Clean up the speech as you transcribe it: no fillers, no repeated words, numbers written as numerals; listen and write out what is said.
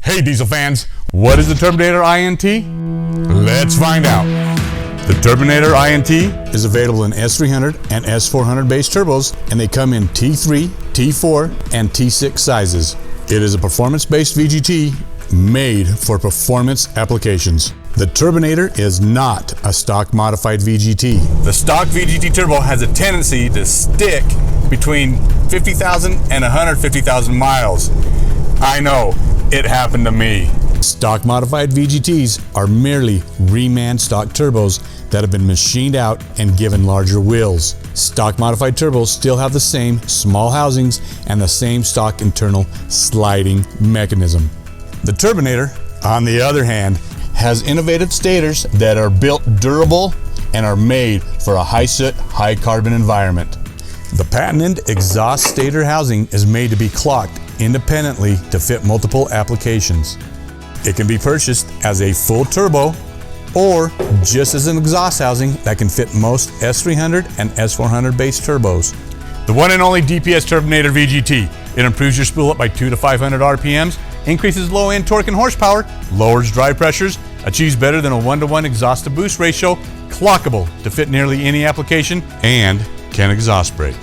Hey diesel fans, what is the Turbonator INT? Let's find out. The Turbonator INT is available in S300 and S400-based turbos, and they come in T3, T4, and T6 sizes. It is a performance-based VGT made for performance applications. The Turbonator is not a stock modified VGT. The stock VGT turbo has a tendency to stick between 50,000 and 150,000 miles. I know, it happened to me. Stock modified VGTs are merely reman stock turbos that have been machined out and given larger wheels. Stock modified turbos still have the same small housings and the same stock internal sliding mechanism. The Turbonator, on the other hand, has innovative stators that are built durable and are made for a high soot, high carbon environment. The patented exhaust stator housing is made to be clocked independently to fit multiple applications. It can be purchased as a full turbo or just as an exhaust housing that can fit most S300 and S400-based turbos. The one and only DPS Turbonator VGT. It improves your spool up by 200 to 500 RPMs, increases low-end torque and horsepower, lowers drive pressures, achieves better than a 1-to-1 exhaust to boost ratio, clockable to fit nearly any application, and can exhaust brake.